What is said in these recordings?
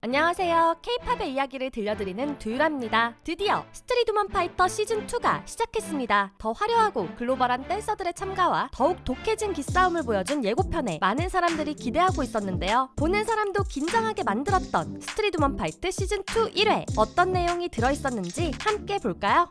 안녕하세요. K-팝의 이야기를 들려드리는 두유라입니다. 드디어 스트리트 우먼 파이터 시즌2가 시작했습니다. 더 화려하고 글로벌한 댄서들의 참가와 더욱 독해진 기싸움을 보여준 예고편에 많은 사람들이 기대하고 있었는데요. 보는 사람도 긴장하게 만들었던 스트리트 우먼 파이트 시즌2 1회 어떤 내용이 들어있었는지 함께 볼까요?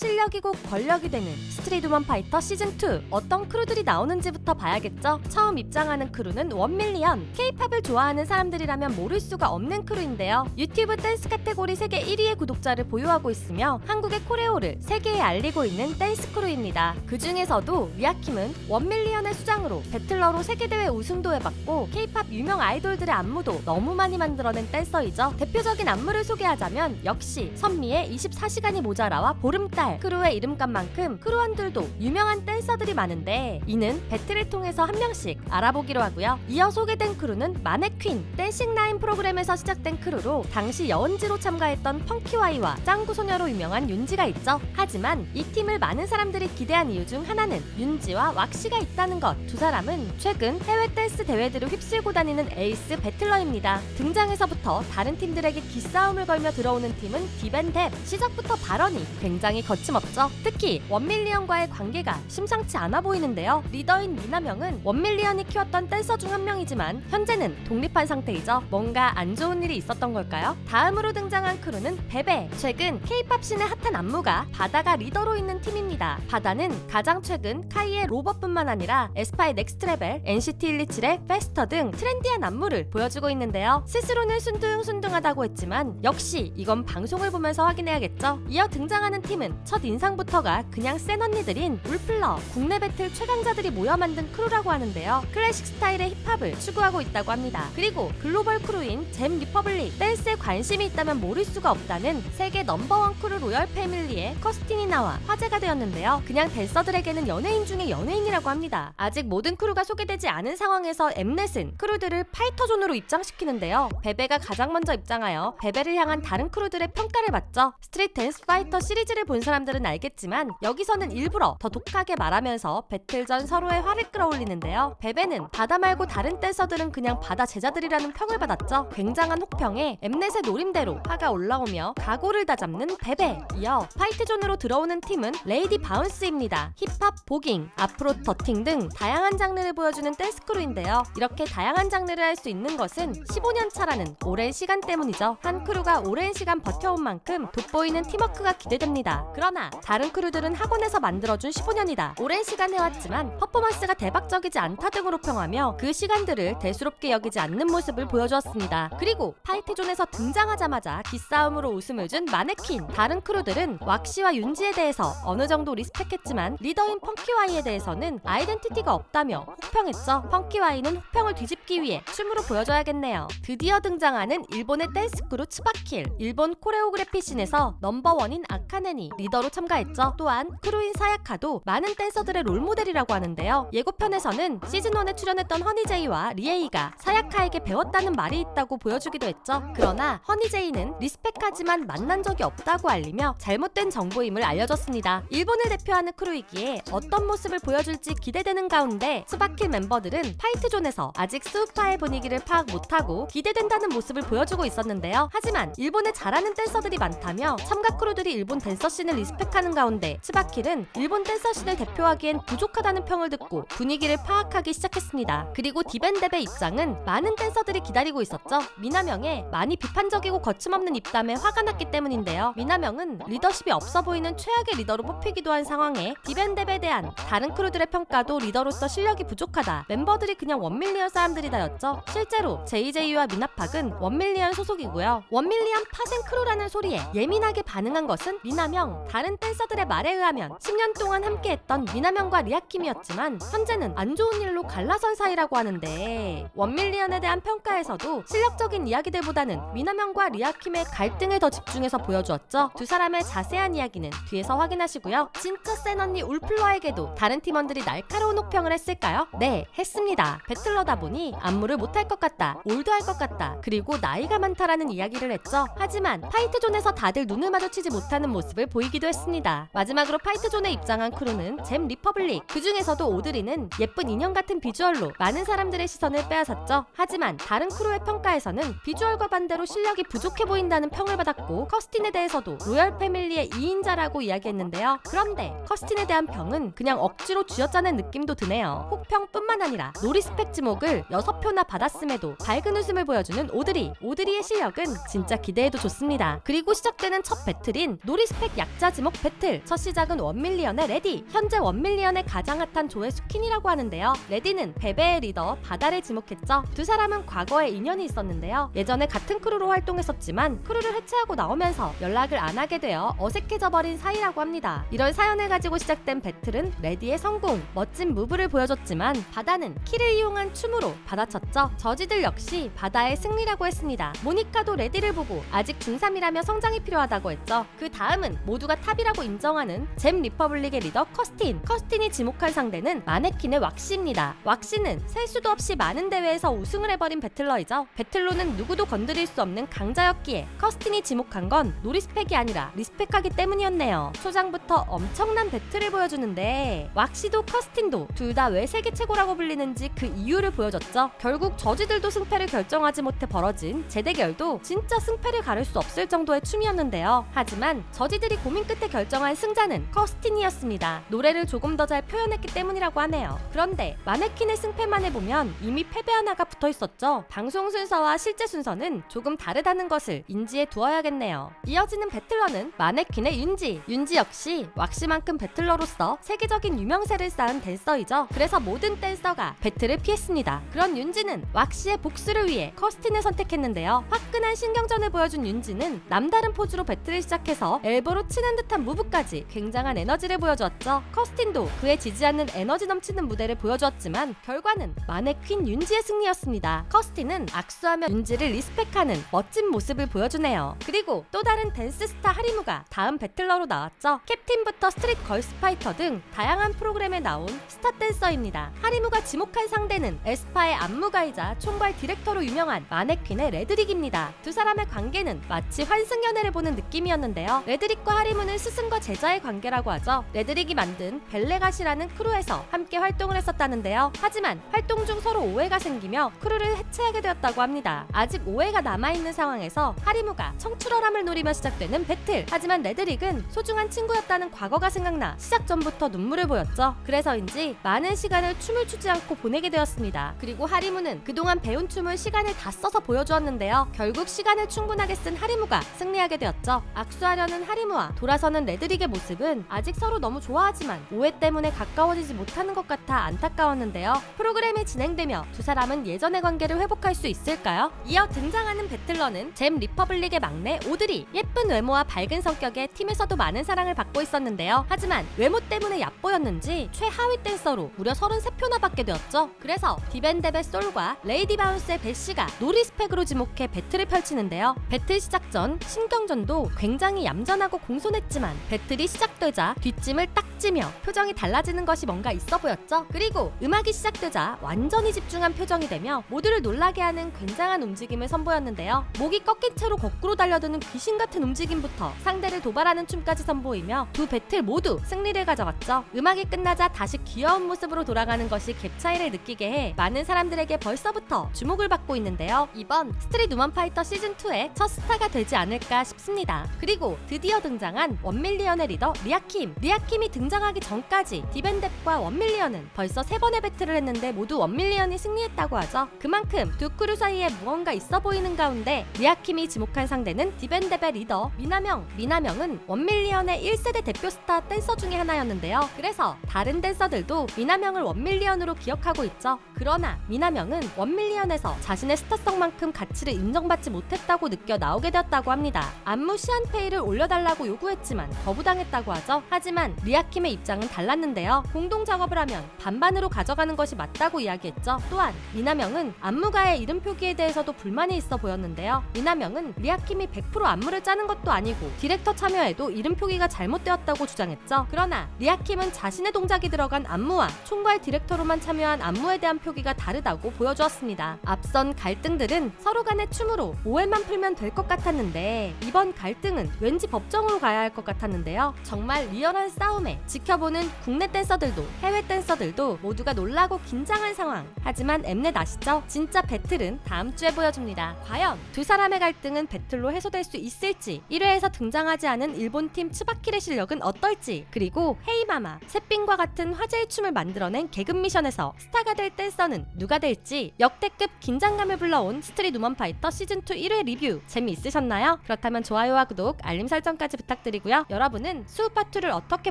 실력이고 권력이 되는 스트리트 우먼 파이터 시즌2 어떤 크루들이 나오는지부터 봐야겠죠? 처음 입장하는 크루는 1밀리언. K-팝을 좋아하는 사람들이라면 모를 수가 없는 크루인데요. 유튜브 댄스 카테고리 세계 1위의 구독자를 보유하고 있으며 한국의 코레오를 세계에 알리고 있는 댄스 크루입니다. 그 중에서도 리아킴은 1밀리언의 수장으로 배틀러로 세계대회 우승도 해봤고 K-팝 유명 아이돌들의 안무도 너무 많이 만들어낸 댄서이죠. 대표적인 안무를 소개하자면 역시 선미의 24시간이 모자라와 보름달. 크루의 이름값만큼 크루원들도 유명한 댄서들이 많은데 이는 배틀을 통해서 한 명씩 알아보기로 하고요. 이어 소개된 크루는 마네퀸, 댄싱라인 프로그램에서 시작된 크루로 당시 여운지로 참가했던 펑키와이와 짱구 소녀로 유명한 윤지가 있죠. 하지만 이 팀을 많은 사람들이 기대한 이유 중 하나는 윤지와 왁시가 있다는 것. 두 사람은 최근 해외 댄스 대회들을 휩쓸고 다니는 에이스 배틀러입니다. 등장에서부터 다른 팀들에게 기싸움을 걸며 들어오는 팀은 딥앤뎁. 시작부터 발언이 굉장히 거침없죠. 특히 1밀리언과의 관계가 심상치 않아 보이는데요. 리더인 미나명은 1밀리언이 키웠던 댄서 중 한 명이지만 현재는 독립한 상태이죠. 뭔가 안 좋은 일이 있었던 걸까요? 다음으로 등장한 크루는 베베. 최근 K-팝 씬의 핫한 안무가 바다가 리더로 있는 팀입니다. 바다는 가장 최근 카이의 로버뿐만 아니라 에스파의 넥스트 레벨, NCT 127의 페스터 등 트렌디한 안무를 보여주고 있는데요. 스스로는 순둥순둥하다고 했지만 역시 이건 방송을 보면서 확인해야겠죠. 이어 등장하는 팀은 첫 인상부터가 그냥 센 언니들인 울플러. 국내 배틀 최강자들이 모여 만든 크루라고 하는데요. 클래식 스타일의 힙합을 추구하고 있다고 합니다. 그리고 글로벌 크루인 잼 리퍼블릭. 댄스에 관심이 있다면 모를 수가 없다는 세계 넘버원 크루 로열 패밀리의 커스틴이 나와 화제가 되었는데요. 그냥 댄서들에게는 연예인 중에 연예인이라고 합니다. 아직 모든 크루가 소개되지 않은 상황에서 엠넷은 크루들을 파이터존으로 입장시키는데요. 베베가 가장 먼저 입장하여 베베를 향한 다른 크루들의 평가를 받죠. 스트리트 댄스 파이터 시리즈를 본 사람들은 알겠지만 여기서는 일부러 더 독하게 말하면서 배틀 전 서로의 화를 끌어올리는데요. 베베는 바다 말고 다른 댄서들은 그냥 바다 제자들이라는 평을 받았죠. 굉장한 혹평에 엠넷의 노림대로 화가 올라오며 각오를 다잡는 베베. 이어 파이트존으로 들어오는 팀은 레이디 바운스입니다. 힙합, 보깅, 아프로 더팅 등 다양한 장르를 보여주는 댄스 크루인데요. 이렇게 다양한 장르를 할 수 있는 것은 15년 차라는 오랜 시간 때문이죠. 한 크루가 오랜 시간 버텨온 만큼 돋보이는 팀워크가 기대됩니다. 그러나 다른 크루들은 학원에서 만들어준 15년이다. 오랜 시간 해왔지만 퍼포먼스가 대박적이지 않다 등으로 평하며 그 시간들을 대수롭게 여기지 않는 모습을 보여주었습니다. 그리고 파이트존에서 등장하자마자 기싸움으로 웃음을 준 마네퀸. 다른 크루들은 왁시와 윤지에 대해서 어느 정도 리스펙했지만 리더인 펑키와이에 대해서는 아이덴티티가 없다며 혹평했죠. 펑키와이는 혹평을 뒤집기 위해 춤으로 보여줘야겠네요. 드디어 등장하는 일본의 댄스 크루 츠바킬. 일본 코레오그래피 씬에서 넘버원인 아카네니 리더로 참가했죠. 또한 크루인 사야카도 많은 댄서들의 롤모델이라고 하는데요. 예고편에서는 시즌1에 출연했던 허니제이와 리에이가 사야카에게 배웠다는 말이 있다고 보여주기도 했죠. 그러나 허니제이는 리스펙하지만 만난 적이 없다고 알리며 잘못된 정보임을 알려줬습니다. 일본을 대표하는 크루이기에 어떤 모습을 보여줄지 기대되는 가운데 츠바킬 멤버들은 파이트존에서 아직 스우파의 분위기를 파악 못하고 기대된다는 모습을 보여주고 있었는데요. 하지만 일본에 잘하는 댄서들이 많다며 참가 크루들이 일본 댄서 씬을 리스펙하는 가운데 츠바킬은 일본 댄서 씬을 대표하기엔 부족하다는 평을 듣고 분위기를 파악하기 시작했습니다. 그리고 딥앤뎁의 입장은 많은 댄서들이 기다리고 있었죠. 미나명의 많이 비판적이고 거침없는 입담에 화가 났기 때문인데요. 미나명은 리더십이 없어 보이는 최악의 리더로 뽑히기도 한 상황에 딥앤뎁에 대한 다른 크루들의 평가도 리더로서 실력이 부족하다. 멤버들이 그냥 1밀리언 사람들이다였죠. 실제로 JJ와 미나팍은 1밀리언 소속이고요. 1밀리언 파생 크루라는 소리에 예민하게 반응한 것은 미나명. 다른 댄서들의 말에 의하면 10년 동안 함께했던 미나명과 리아킴이었지만 현재는 안 좋은 일로 갈라선 사이라고 하는데 1밀리언에 대한 평가에서도 실력적인 이야기들보다는 미나명과 리아킴의 갈등에 더 집중해서 보여주었죠. 두 사람의 자세한 이야기는 뒤에서 확인하시고요. 진짜 센 언니 울플러에게도 다른 팀원들이 날카로운 혹평을 했을까요? 네, 했습니다. 배틀러다 보니 안무를 못할 것 같다, 올드할 것 같다, 그리고 나이가 많다라는 이야기를 했죠. 하지만 파이트존에서 다들 눈을 마주치지 못하는 모습을 보이기도 웃기도 했습니다. 마지막으로 파이트존에 입장한 크루는 잼 리퍼블릭. 그 중에서도 오드리는 예쁜 인형 같은 비주얼로 많은 사람들의 시선을 빼앗았죠. 하지만 다른 크루의 평가에서는 비주얼과 반대로 실력이 부족해 보인다는 평을 받았고, 커스틴에 대해서도 로열 패밀리의 2인자라고 이야기했는데요. 그런데 커스틴에 대한 평은 그냥 억지로 쥐어짜낸 느낌도 드네요. 혹평뿐만 아니라 노리스펙 지목을 6표나 받았음에도 밝은 웃음을 보여주는 오드리의 실력은 진짜 기대해도 좋습니다. 그리고 시작되는 첫 배틀인 노리스펙 약자 지목 배틀. 첫 시작은 1밀리언의 레디. 현재 1밀리언의 가장 핫한 조회수 퀸이라고 하는데요. 레디는 베베의 리더 바다를 지목했죠. 두 사람은 과거에 인연이 있었는데요. 예전에 같은 크루로 활동했었지만 크루를 해체하고 나오면서 연락을 안 하게 되어 어색해져 버린 사이라고 합니다. 이런 사연을 가지고 시작된 배틀은 레디의 성공, 멋진 무브를 보여줬지만 바다는 키를 이용한 춤으로 받아쳤죠. 저지들 역시 바다의 승리라고 했습니다. 모니카도 레디를 보고 아직 중3이라며 성장이 필요하다고 했죠. 그 다음은 모두가 탑이라고 인정하는 잼 리퍼블릭의 리더 커스틴. 커스틴이 지목한 상대는 마네킨의 왁시입니다. 왁시는 셀 수도 없이 많은 대회에서 우승을 해버린 배틀러이죠. 배틀로는 누구도 건드릴 수 없는 강자였기에 커스틴이 지목한 건 노리스펙이 아니라 리스펙하기 때문이었네요. 초장부터 엄청난 배틀을 보여주는데 왁시도 커스틴도 둘 다 왜 세계 최고라고 불리는지 그 이유를 보여줬죠. 결국 저지들도 승패를 결정하지 못해 벌어진 재대결도 진짜 승패를 가릴 수 없을 정도의 춤이었는데요. 하지만 저지들이 고민 끝에 결정한 승자는 커스틴이었습니다. 노래를 조금 더 잘 표현했기 때문이라고 하네요. 그런데 마네킨의 승패만 해보면 이미 패배 하나가 붙어있었죠. 방송 순서와 실제 순서는 조금 다르다는 것을 인지해 두어야겠네요. 이어지는 배틀러는 마네킨의 윤지 역시 왁시만큼 배틀러로서 세계적인 유명세를 쌓은 댄서이죠. 그래서 모든 댄서가 배틀을 피했습니다. 그런 윤지는 왁시의 복수를 위해 커스틴을 선택했는데요. 화끈한 신경전을 보여준 윤지는 남다른 포즈로 배틀을 시작해서 엘보로 치는 듯한 무브까지 굉장한 에너지를 보여주었죠. 커스틴도 그에 지지 않는 에너지 넘치는 무대를 보여주었지만 결과는 마네퀸 윤지의 승리였습니다. 커스틴은 악수하며 윤지를 리스펙하는 멋진 모습을 보여주네요. 그리고 또 다른 댄스 스타 하리무가 다음 배틀러로 나왔죠. 캡틴부터 스트릿 걸스 파이터 등 다양한 프로그램에 나온 스타 댄서입니다. 하리무가 지목한 상대는 에스파의 안무가이자 총괄 디렉터로 유명한 마네퀸의 레드릭입니다. 두 사람의 관계는 마치 환승연애를 보는 느낌이었는데요. 레드릭과 하리무는 스승과 제자의 관계라고 하죠. 레드릭이 만든 벨레갓이라는 크루에서 함께 활동을 했었다는데요. 하지만 활동 중 서로 오해가 생기며 크루를 해체하게 되었다고 합니다. 아직 오해가 남아있는 상황에서 하리무가 청출어람을 노리며 시작되는 배틀. 하지만 레드릭은 소중한 친구였다는 과거가 생각나 시작 전부터 눈물을 보였죠. 그래서인지 많은 시간을 춤을 추지 않고 보내게 되었습니다. 그리고 하리무는 그동안 배운 춤을 시간을 다 써서 보여주었는데요. 결국 시간을 충분하게 쓴 하리무가 승리하게 되었죠. 악수하려는 하리무와 돌아서는 레드릭의 모습은 아직 서로 너무 좋아하지만 오해 때문에 가까워지지 못하는 것 같아 안타까웠는데요. 프로그램이 진행되며 두 사람은 예전의 관계를 회복할 수 있을까요? 이어 등장하는 배틀러는 잼 리퍼블릭의 막내 오드리. 예쁜 외모와 밝은 성격에 팀에서도 많은 사랑을 받고 있었는데요. 하지만 외모 때문에 얕보였는지 최하위 댄서로 무려 33표나 받게 되었죠. 그래서 디벤데베 솔과 레이디 바운스의 배시가 노리스펙으로 지목해 배틀을 펼치는데요. 배틀 시작 전 신경전도 굉장히 얌전하고 공손했지만 배틀이 시작되자 뒷짐을 딱 찌며 표정이 달라지는 것이 뭔가 있어 보였죠. 그리고 음악이 시작되자 완전히 집중한 표정이 되며 모두를 놀라게 하는 굉장한 움직임을 선보였는데요. 목이 꺾인 채로 거꾸로 달려드는 귀신 같은 움직임부터 상대를 도발하는 춤까지 선보이며 두 배틀 모두 승리를 가져갔죠. 음악이 끝나자 다시 귀여운 모습으로 돌아가는 것이 갭 차이를 느끼게 해 많은 사람들에게 벌써부터 주목을 받고 있는데요. 이번 스트릿 우먼 파이터 시즌2의 첫 스타가 되지 않을까 싶습니다. 그리고 드디어 등장한 1밀리언의 리더 리아킴이 등장하기 전까지 디벤뎁과 1밀리언은 벌써 3번의 배틀을 했는데 모두 1밀리언이 승리했다고 하죠. 그만큼 두 크루 사이에 무언가 있어 보이는 가운데 리아킴이 지목한 상대는 디벤뎁의 리더 미나명은 1밀리언의 1세대 대표 스타 댄서 중에 하나였는데요. 그래서 다른 댄서들도 미나명을 1밀리언으로 기억하고 있죠. 그러나 미나명은 1밀리언에서 자신의 스타성만큼 가치를 인정받지 못했다고 느껴 나오게 되었다고 합니다. 안무 시한페이를 올려달라고 요구했지만 거부당했다고 하죠. 하지만 리아킴의 입장은 달랐는데요. 공동 작업을 하면 반반으로 가져가는 것이 맞다고 이야기했죠. 또한 미나명은 안무가의 이름 표기에 대해서도 불만이 있어 보였는데요. 미나명은 리아킴이 100% 안무를 짜는 것도 아니고 디렉터 참여에도 이름 표기가 잘못되었다고 주장했죠. 그러나 리아킴은 자신의 동작이 들어간 안무와 총괄 디렉터로만 참여한 안무에 대한 표기가 다르다고 보여주었습니다. 앞선 갈등들은 서로 간의 춤으로 오해만 풀면 될 것 같았는데 이번 갈등은 왠지 법정으로 가야 할 할 것 같았는데요. 정말 리얼한 싸움에 지켜보는 국내 댄서들도 해외 댄서들도 모두가 놀라고 긴장한 상황. 하지만 엠넷 아시죠? 진짜 배틀은 다음 주에 보여줍니다. 과연 두 사람의 갈등은 배틀로 해소될 수 있을지, 1회에서 등장하지 않은 일본팀 츠바키의 실력은 어떨지, 그리고 헤이마마, 셋빙과 같은 화제의 춤을 만들어낸 개급 미션에서 스타가 될 댄서는 누가 될지 역대급 긴장감을 불러온 스트릿 우먼 파이터 시즌2 1회 리뷰 재미있으셨나요? 그렇다면 좋아요와 구독, 알림 설정까지 부탁드리고요. 여러분은 수우파2를 어떻게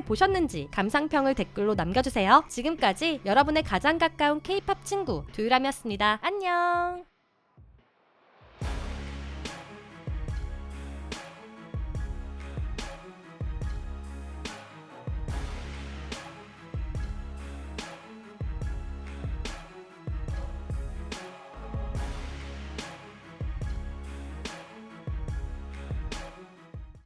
보셨는지 감상평을 댓글로 남겨주세요. 지금까지 여러분의 가장 가까운 K-팝 친구 두유람이었습니다. 안녕.